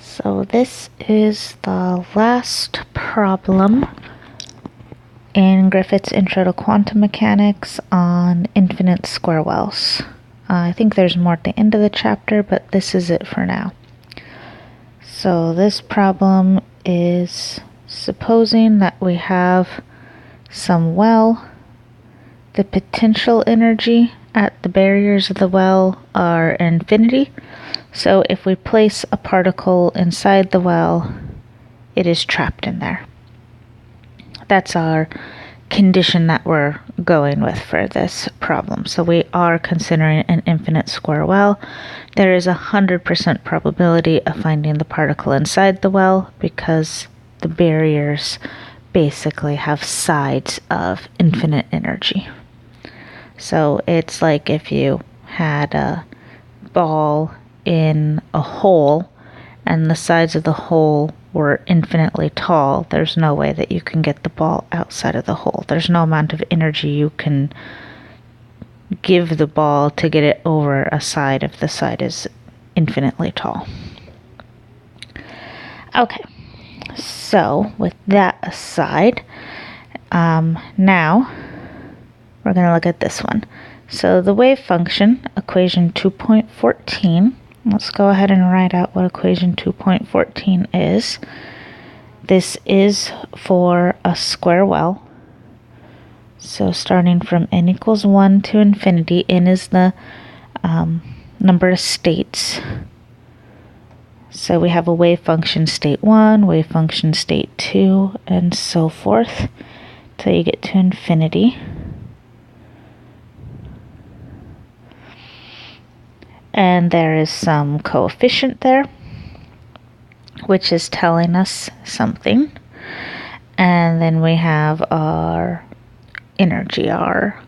So this is the last problem in Griffiths' Intro to Quantum Mechanics on infinite square wells. I think there's more at the end of the chapter, but this is it for now. So this problem is supposing that we have some well. The potential energy at the barriers of the well are infinity. So if we place a particle inside the well, it is trapped in there. That's our condition that we're going with for this problem. So we are considering an infinite square well. There is 100% probability of finding the particle inside the well because the barriers basically have sides of infinite energy. So it's like if you had a ball in a hole and the sides of the hole were infinitely tall, there's no way that you can get the ball outside of the hole. There's no amount of energy you can give the ball to get it over a side if the side is infinitely tall. Okay, so with that aside, now we're going to look at this one. So the wave function, equation 2.14, let's go ahead and write out what equation 2.14 is. This is for a square well. So starting from n equals 1 to infinity, n is the number of states. So we have a wave function state 1, wave function state 2, and so forth till you get to infinity. And there is some coefficient there, which is telling us something. And then we have our energy, our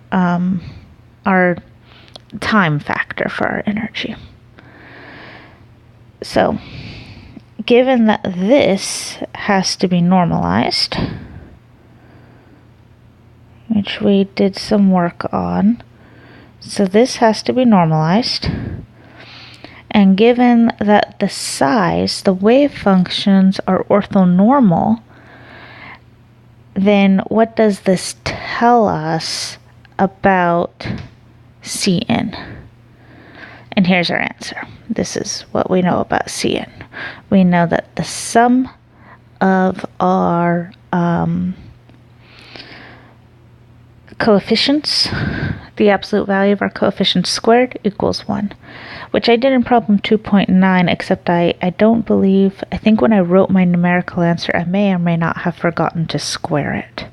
time factor for our energy. So, given that this has to be normalized, which we did some work on, so this has to be normalized. And given that the size, the wave functions are orthonormal, then what does this tell us about Cn? And here's our answer. This is what we know about Cn. We know that the sum of our coefficients, the absolute value of our coefficients squared equals 1, which I did in problem 2.9, except I think when I wrote my numerical answer, I may or may not have forgotten to square it.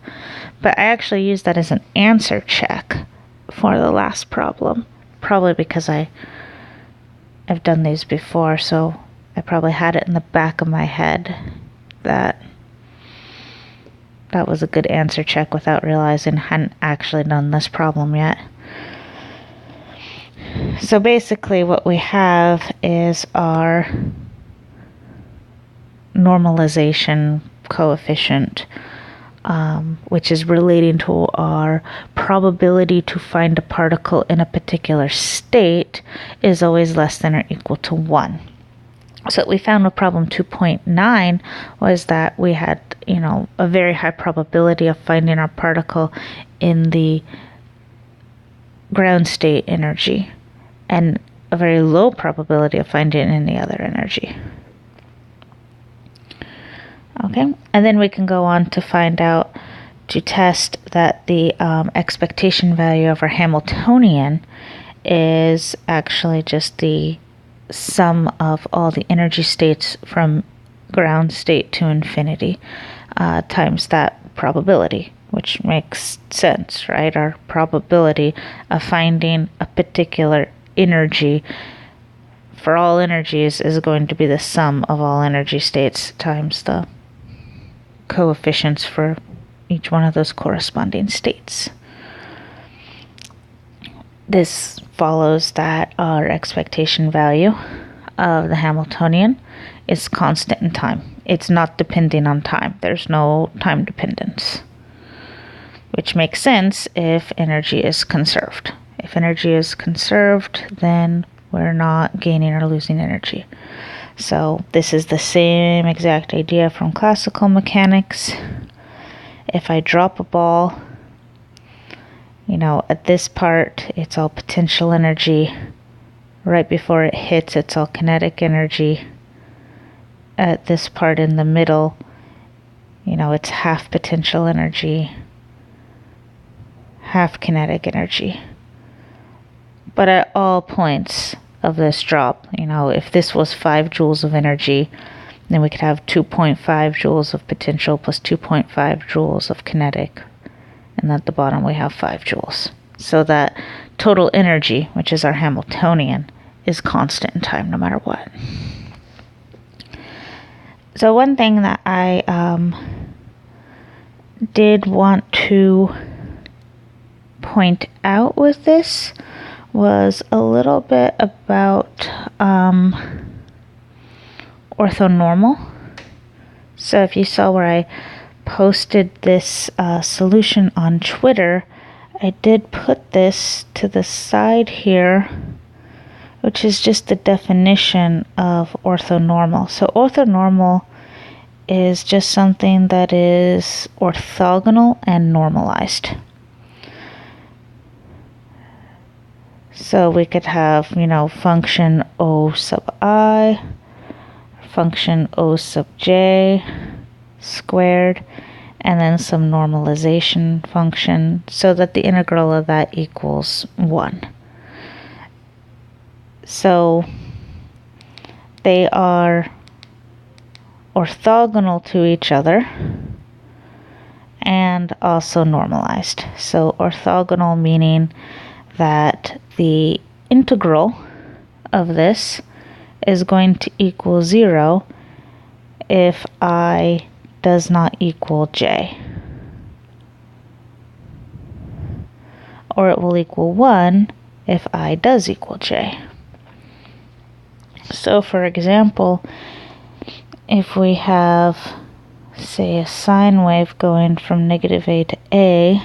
But I actually used that as an answer check for the last problem, probably because I've done these before, so I probably had it in the back of my head that was a good answer check without realizing I hadn't actually done this problem yet. So basically what we have is our normalization coefficient, which is relating to our probability to find a particle in a particular state, is always less than or equal to 1. So what we found with problem 2.9 was that we had, a very high probability of finding our particle in the ground state energy and a very low probability of finding it in the other energy. Okay, and then we can go on to find out, to test that the expectation value of our Hamiltonian is actually just the sum of all the energy states from ground state to infinity times that probability, which makes sense, right? Our probability of finding a particular energy for all energies is going to be the sum of all energy states times the coefficients for each one of those corresponding states. This follows that our expectation value of the Hamiltonian is constant in time. It's not depending on time. There's no time dependence, which makes sense if energy is conserved. If energy is conserved, then we're not gaining or losing energy. So this is the same exact idea from classical mechanics. If I drop a ball, at this part, it's all potential energy. Right before it hits, it's all kinetic energy. At this part in the middle, it's half potential energy, half kinetic energy. But at all points of this drop, if this was 5 joules of energy, then we could have 2.5 joules of potential plus 2.5 joules of kinetic. And at the bottom we have 5 joules. So that total energy, which is our Hamiltonian, is constant in time no matter what. So one thing that I did want to point out with this was a little bit about orthonormal. So if you saw where I posted this solution on Twitter, I did put this to the side here, which is just the definition of orthonormal. So orthonormal is just something that is orthogonal and normalized. So we could have, function O sub I, function O sub j squared, and then some normalization function so that the integral of that equals 1. So they are orthogonal to each other and also normalized. So orthogonal meaning that the integral of this is going to equal 0 if I does not equal j. Or it will equal 1 if I does equal j. So for example, if we have, say, a sine wave going from negative a to a,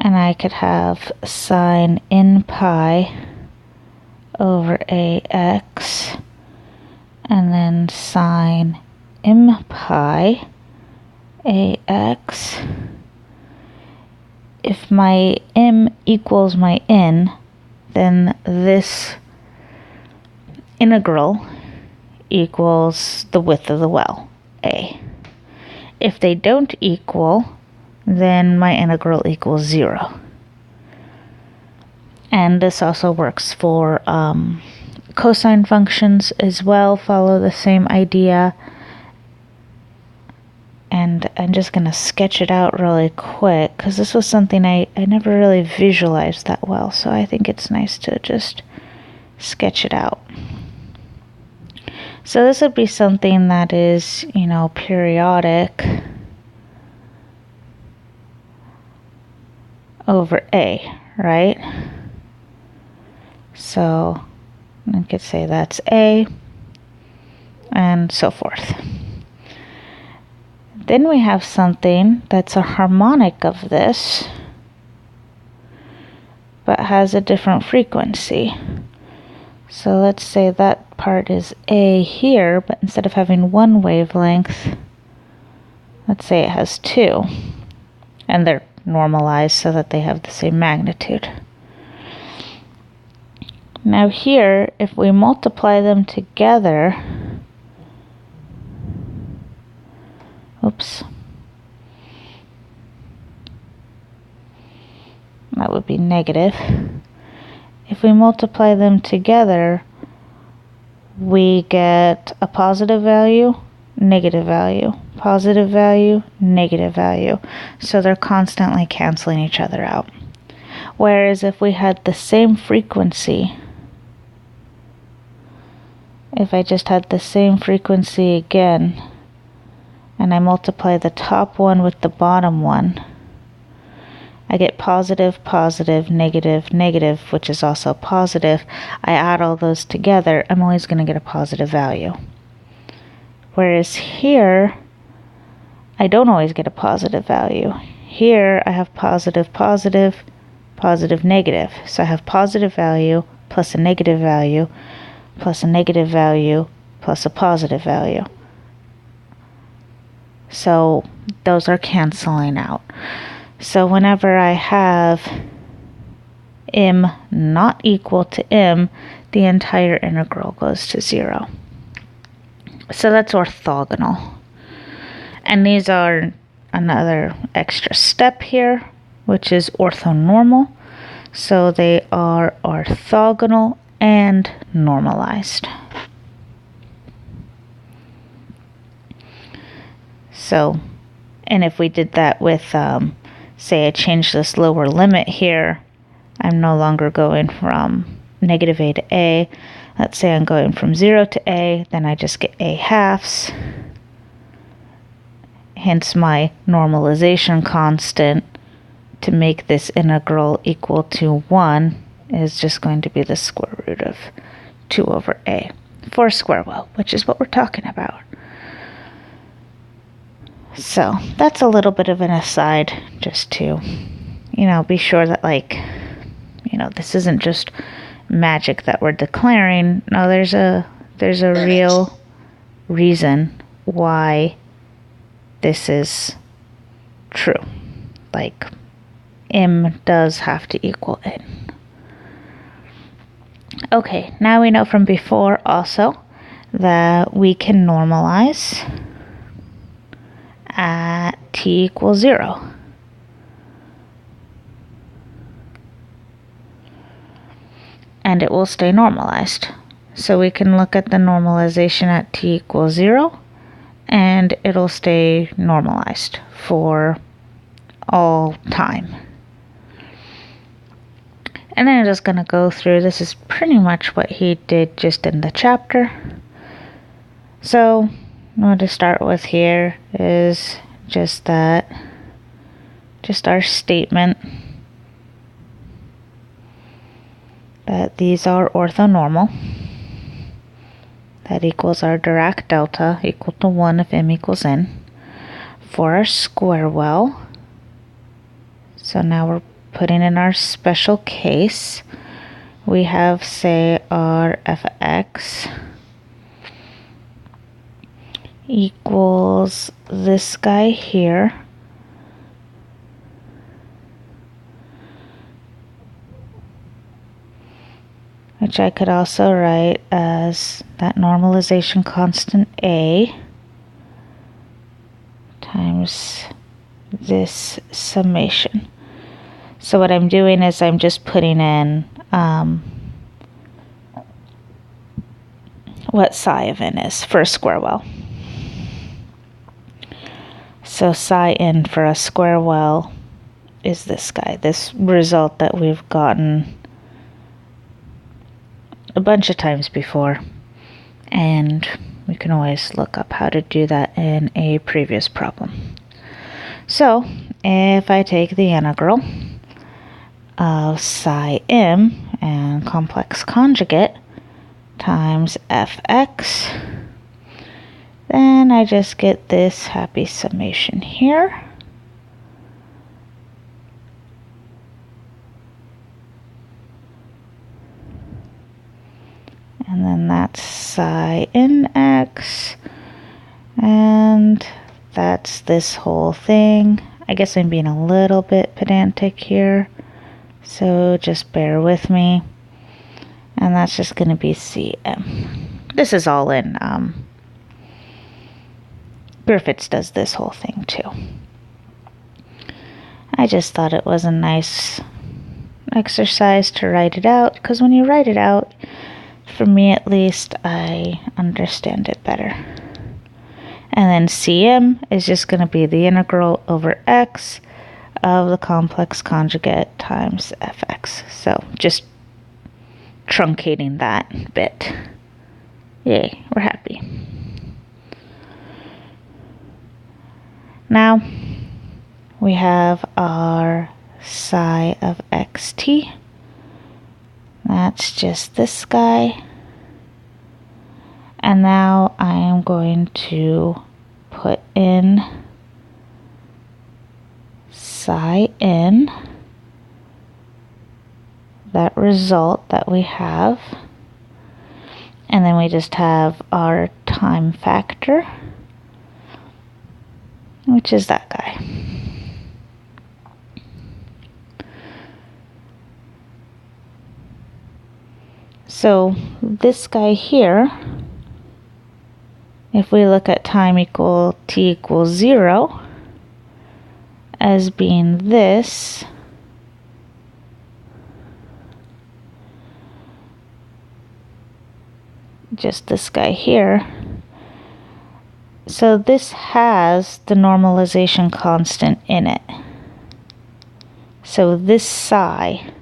and I could have sine n pi over ax, and then sine m pi ax. If my m equals my n, then this integral equals the width of the well, a. If they don't equal, then my integral equals 0. And this also works for cosine functions as well, follow the same idea. And I'm just going to sketch it out really quick, because this was something I never really visualized that well, so I think it's nice to just sketch it out. So this would be something that is, periodic over a, right? So I could say that's a, and so forth. Then we have something that's a harmonic of this, but has a different frequency. So let's say that part is a here, but instead of having 1 wavelength, let's say it has 2. And they're normalized so that they have the same magnitude. Now here, if we multiply them together, that would be negative. If we multiply them together, we get a positive value, negative value, positive value, negative value. So they're constantly canceling each other out. Whereas if we had the same frequency, if I just had the same frequency again, and I multiply the top one with the bottom one, I get positive, positive, negative, negative, which is also positive. I add all those together, I'm always going to get a positive value. Whereas here, I don't always get a positive value. Here, I have positive, positive, positive, negative. So I have positive value plus a negative value, plus a negative value, plus a positive value. So those are canceling out. So whenever I have m not equal to m, the entire integral goes to 0. So that's orthogonal. And these are another extra step here, which is orthonormal. So they are orthogonal and normalized. So, and if we did that with, say I change this lower limit here, I'm no longer going from negative a to a. Let's say I'm going from 0 to a, then I just get a halves. Hence my normalization constant to make this integral equal to 1 is just going to be the square root of 2 over a for a square well, which is what we're talking about. So that's a little bit of an aside, just to, be sure that, this isn't just magic that we're declaring. No, there's a real reason why this is true. Like, m does have to equal n. Okay, now we know from before also that we can normalize at t equals 0. And it will stay normalized. So we can look at the normalization at t equals 0, and it'll stay normalized for all time. And then I'm just going to go through, this is pretty much what he did just in the chapter. So what to start with here is just our statement that these are orthonormal. That equals our Dirac delta equal to 1 if m equals n. For our square well, so now we're putting in our special case. We have, say, our f of x equals this guy here, which I could also write as that normalization constant a times this summation. So what I'm doing is I'm just putting in what psi of n is for a square well. So psi n for a square well is this guy, this result that we've gotten a bunch of times before, and we can always look up how to do that in a previous problem. So if I take the integral of psi m and complex conjugate times fx, then I just get this happy summation here. And then that's psi nx, and that's this whole thing. I guess I'm being a little bit pedantic here, so just bear with me. And that's just going to be Cm. This is all in, Griffiths does this whole thing too. I just thought it was a nice exercise to write it out, because when you write it out, for me at least, I understand it better. And then Cm is just going to be the integral over x of the complex conjugate times fx. So just truncating that bit. Yay, we're happy. Now we have our psi of xt. That's just this guy. And now I am going to put in psi n, that result that we have. And then we just have our time factor, which is that guy. So this guy here, if we look at time equal t equals 0 as being this, just this guy here. So this has the normalization constant in it. So this psi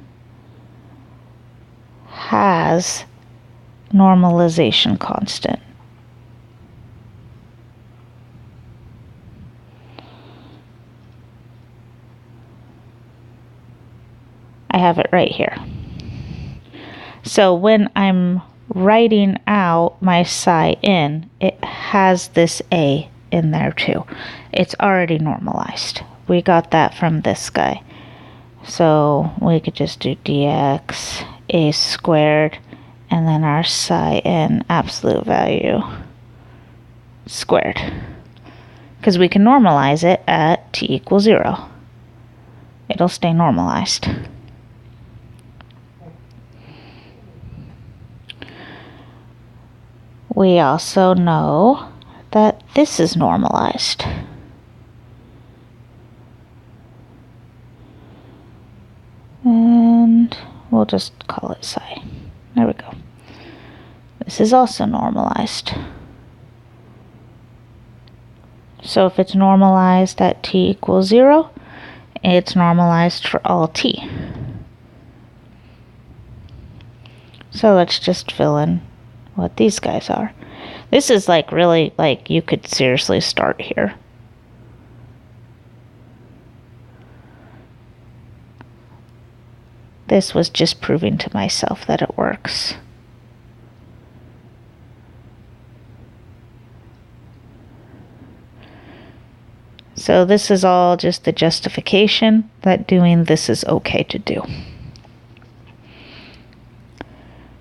has normalization constant. I have it right here. So when I'm writing out my psi in, it has this a in there too. It's already normalized. We got that from this guy. So we could just do dx a squared and then our psi in absolute value squared. Because we can normalize it at t equals 0. It'll stay normalized. We also know that this is normalized. And we'll just call it psi. There we go. This is also normalized. So if it's normalized at t equals 0, it's normalized for all t. So let's just fill in what these guys are. This is like really, like, you could seriously start here. This was just proving to myself that it works. So this is all just the justification that doing this is okay to do,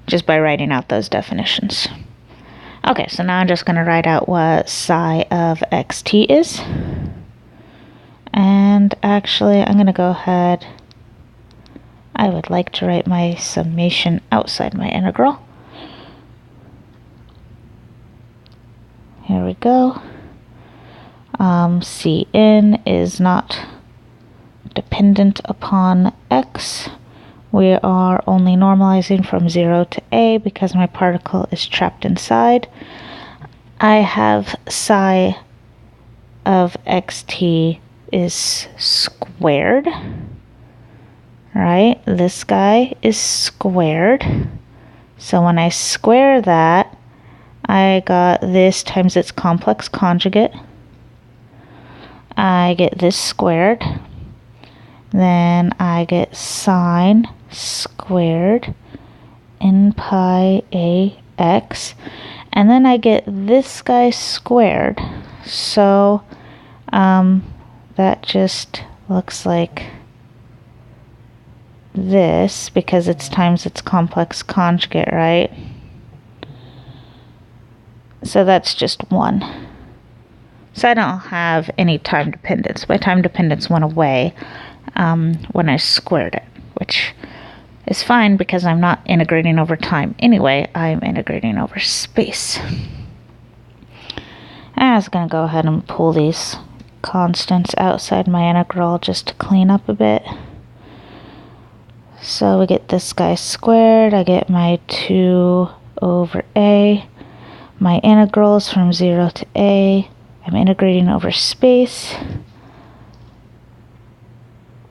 just by writing out those definitions. Okay, so now I'm just going to write out what psi of xt is. And actually, I'm going to go ahead. I would like to write my summation outside my integral. Here we go. Cn is not dependent upon x. We are only normalizing from 0 to a because my particle is trapped inside. I have psi of xt is squared, right? This guy is squared. So when I square that, I got this times its complex conjugate. I get this squared. Then I get sine squared n pi a x. And then I get this guy squared. So that just looks like this because it's times its complex conjugate, right? So that's just 1. So I don't have any time dependence. My time dependence went away when I squared it, which is fine because I'm not integrating over time anyway. I'm integrating over space. I was going to go ahead and pull these constants outside my integral just to clean up a bit. So we get this guy squared. I get my 2 over a. My integrals from 0 to a. I'm integrating over space.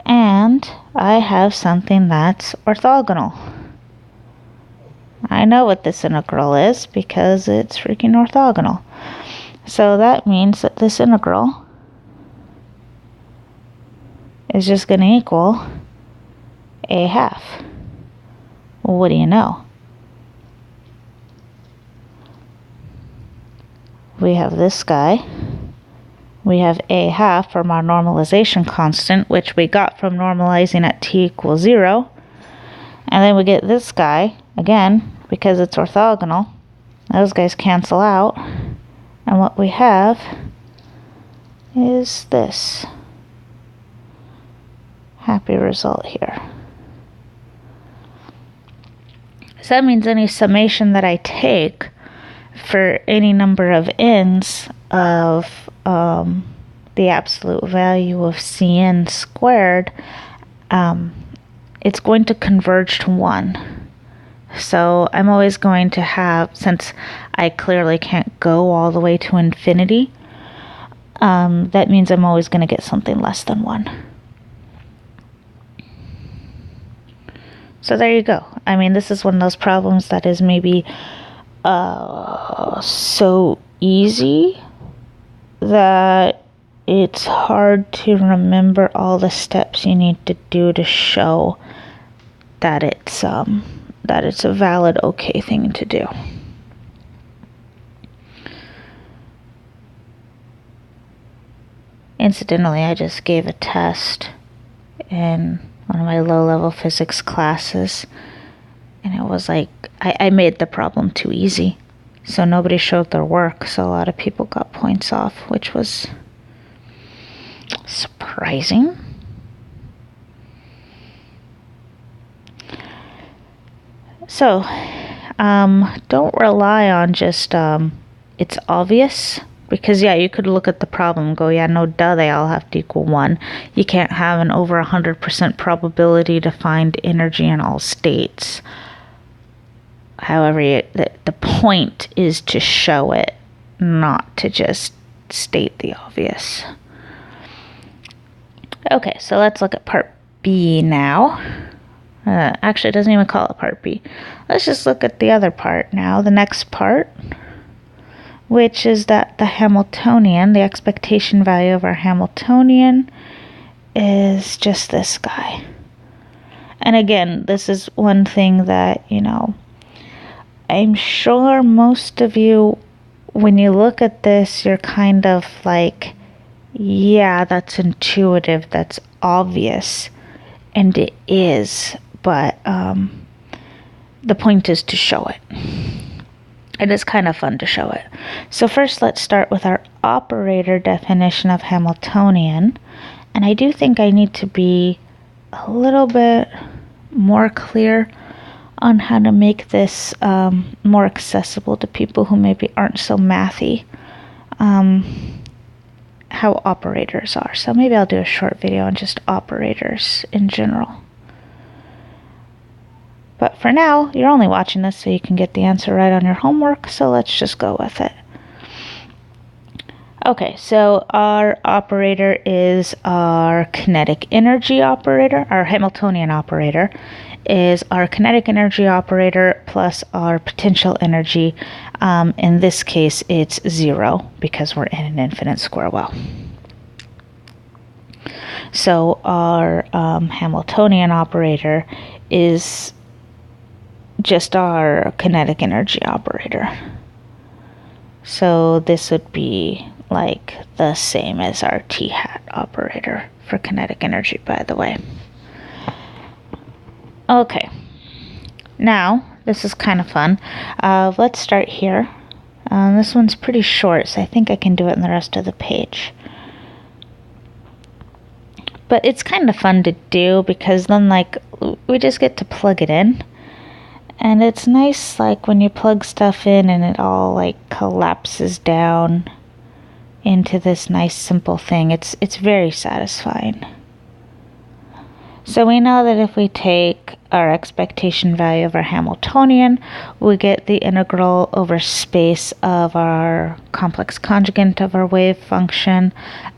And I have something that's orthogonal. I know what this integral is because it's freaking orthogonal. So that means that this integral is just going to equal a half. Well, what do you know? We have this guy. We have a half from our normalization constant, which we got from normalizing at t equals 0. And then we get this guy, again, because it's orthogonal. Those guys cancel out. And what we have is this happy result here. So that means any summation that I take for any number of n's of the absolute value of Cn squared, it's going to converge to 1. So I'm always going to have, since I clearly can't go all the way to infinity, that means I'm always going to get something less than 1. So there you go. I mean, this is one of those problems that is maybe so easy that it's hard to remember all the steps you need to do to show that it's a valid, okay thing to do. Incidentally, I just gave a test in one of my low-level physics classes, and it was like I made the problem too easy, so nobody showed their work, so a lot of people got points off, which was surprising. So don't rely on just it's obvious. Because, yeah, you could look at the problem and go, yeah, no duh, they all have to equal 1. You can't have an over 100% probability to find energy in all states. However, the point is to show it, not to just state the obvious. Okay, so let's look at part B now. Actually, it doesn't even call it part B. Let's just look at the other part now, the next part, which is that the Hamiltonian, the expectation value of our Hamiltonian, is just this guy. And again, this is one thing that, I'm sure most of you, when you look at this, you're kind of like, yeah, that's intuitive, that's obvious, and it is, but the point is to show it. It is kind of fun to show it. So first, let's start with our operator definition of Hamiltonian. And I do think I need to be a little bit more clear on how to make this more accessible to people who maybe aren't so mathy, how operators are. So maybe I'll do a short video on just operators in general. But for now, you're only watching this so you can get the answer right on your homework, so let's just go with it. Okay, so our operator is our kinetic energy operator. Our Hamiltonian operator is our kinetic energy operator plus our potential energy. In this case, it's 0 because we're in an infinite square well. So our Hamiltonian operator is just our kinetic energy operator. So this would be like the same as our t-hat operator for kinetic energy, by the way. Okay, now this is kind of fun. Let's start here. This one's pretty short, so I think I can do it in the rest of the page. But it's kind of fun to do because then we just get to plug it in. And it's nice when you plug stuff in and it all collapses down into this nice simple thing. It's very satisfying. So we know that if we take our expectation value of our Hamiltonian, we get the integral over space of our complex conjugate of our wave function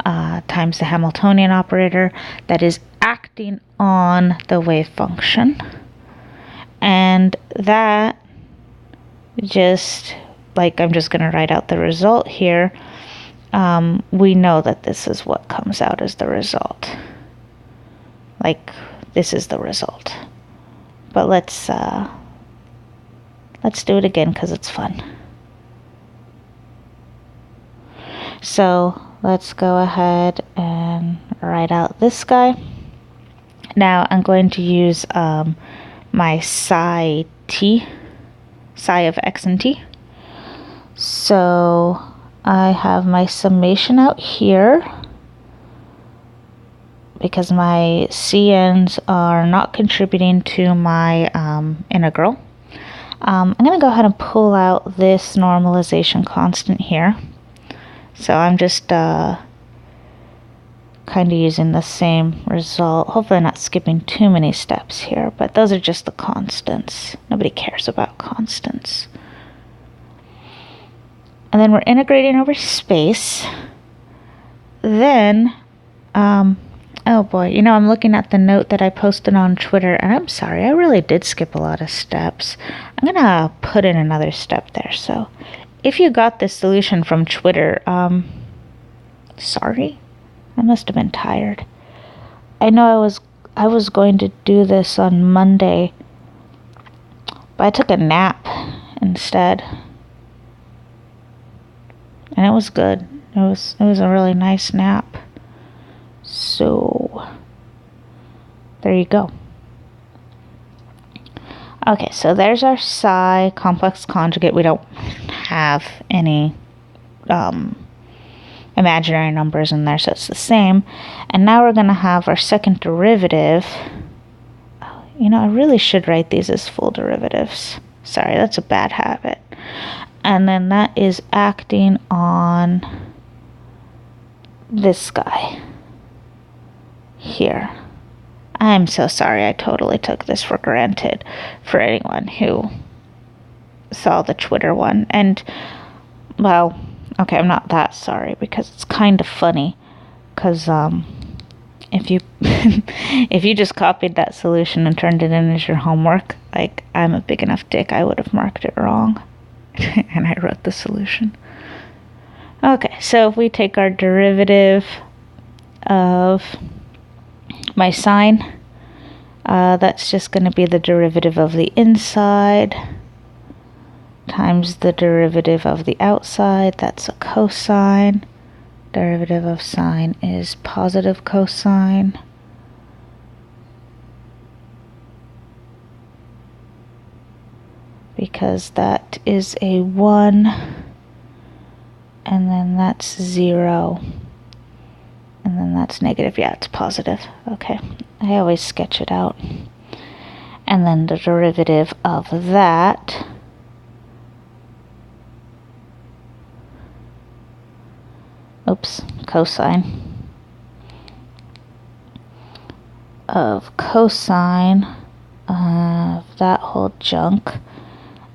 times the Hamiltonian operator that is acting on the wave function. And that just, I'm just going to write out the result here. We know that this is what comes out as the result. This is the result. But let's do it again because it's fun. So let's go ahead and write out this guy. Now I'm going to use my my psi of x and t. So I have my summation out here because my CNs are not contributing to my integral. I'm going to go ahead and pull out this normalization constant here. So I'm just kind of using the same result. Hopefully I'm not skipping too many steps here, but those are just the constants. Nobody cares about constants. And then we're integrating over space. Then, oh boy, you know, I'm looking at the note that I posted on Twitter, and I'm sorry, I really did skip a lot of steps. I'm gonna put in another step there. So if you got this solution from Twitter, sorry, I must have been tired. I know I was going to do this on Monday, but I took a nap instead. And it was good. It was a really nice nap. So there you go. Okay, so there's our psi complex conjugate. We don't have any imaginary numbers in there, so it's the same. And now we're going to have our second derivative. You know, I really should write these as full derivatives. Sorry, that's a bad habit. And then that is acting on this guy here. I'm so sorry, I totally took this for granted for anyone who saw the Twitter one. And, well, okay, I'm not that sorry because it's kind of funny. Because if you if you just copied that solution and turned it in as your homework, like, I'm a big enough dick, I would have marked it wrong. And I wrote the solution. Okay, so if we take our derivative of my sine, that's just going to be the derivative of the inside times the derivative of the outside. That's a cosine. Derivative of sine is positive cosine. Because that is a 1, and then that's 0, and then that's negative. Yeah, it's positive. Okay, I always sketch it out. And then the derivative of that cosine of cosine of that whole junk.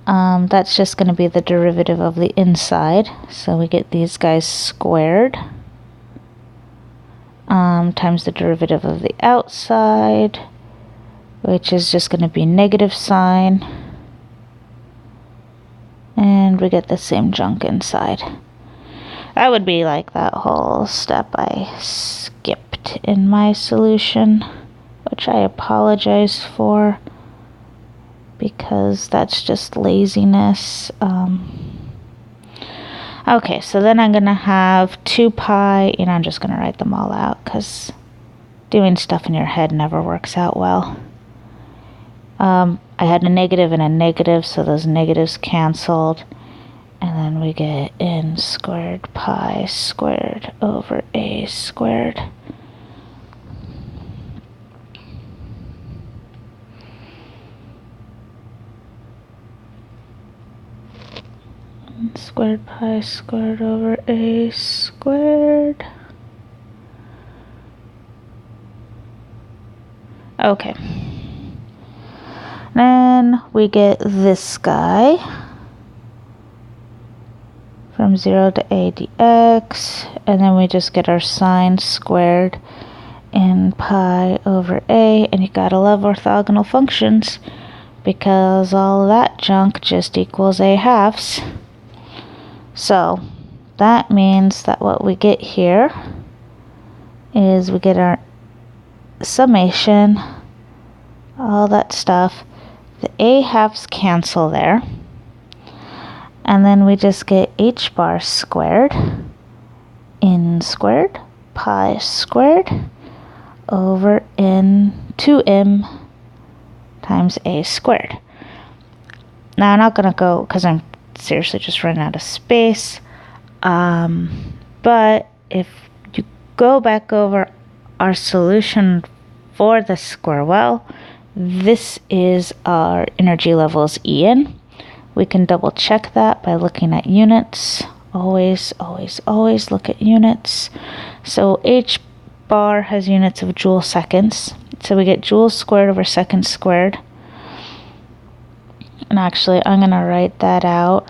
That's just going to be the derivative of the inside. So we get these guys squared times the derivative of the outside, which is just going to be negative sine. And we get the same junk inside. That would be like that whole step I skipped in my solution, which I apologize for, because that's just laziness. Okay, so then I'm going to have 2 pi, you know, I'm just going to write them all out, because doing stuff in your head never works out well. I had a negative and a negative, so those negatives canceled. And then we get n squared pi squared over a squared. N squared pi squared over a squared. Okay. Then we get this guy. From 0 to a dx, and then we just get our sine squared in pi over a, and you gotta love orthogonal functions because all that junk just equals a halves. So that means that what we get here is we get our summation, all that stuff. The a halves cancel there. And then we just get h bar squared, n squared, pi squared, over n 2m times a squared. Now I'm not going to go because I'm seriously just running out of space. But if you go back over our solution for the square well, this is our energy levels En. We can double check that by looking at units. Always look at units. So H bar has units of joule seconds. So we get joules squared over seconds squared. And actually, I'm going to write that out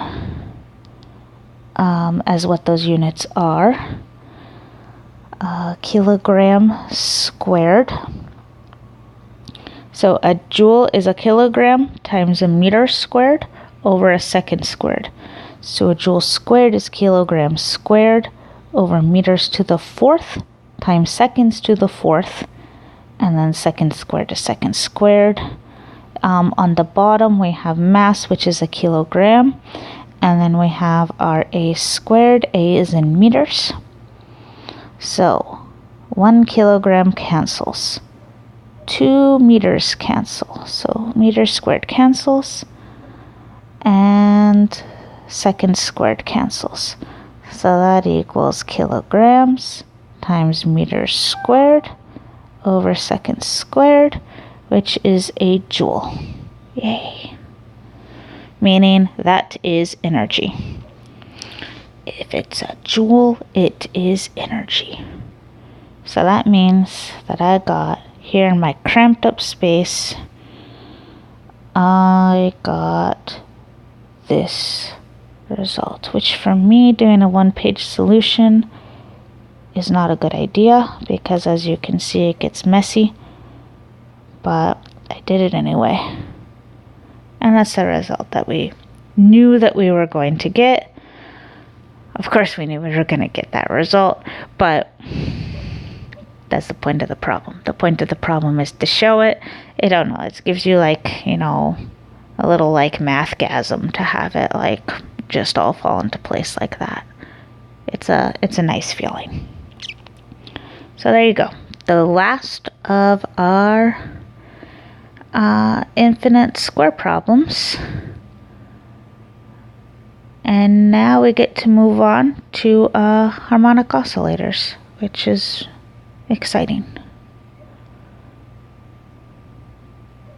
as what those units are. Kilogram squared. So a joule is a kilogram times a meter squared over a second squared. So a joule squared is kilograms squared over meters to the fourth times seconds to the fourth, and then seconds squared is seconds squared. On the bottom we have mass, which is a kilogram, and then we have our A squared. A is in meters. So 1 kilogram cancels. 2 meters cancel. So meters squared cancels. And seconds squared cancels. So that equals kilograms times meters squared over seconds squared, which is a joule. Yay. Meaning that is energy. If it's a joule, it is energy. So that means that I got, here in my cramped up space, I got this result, which for me, doing a one-page solution is not a good idea because, as you can see, it gets messy, but I did it anyway. And that's the result that we knew that we were going to get. Of course, we knew we were going to get that result, but that's the point of the problem. The point of the problem is to show it. I don't know, it gives you like, you know, a little like mathgasm to have it like just all fall into place like that. It's a nice feeling. So there you go. The last of our infinite square problems. And now we get to move on to harmonic oscillators, which is exciting.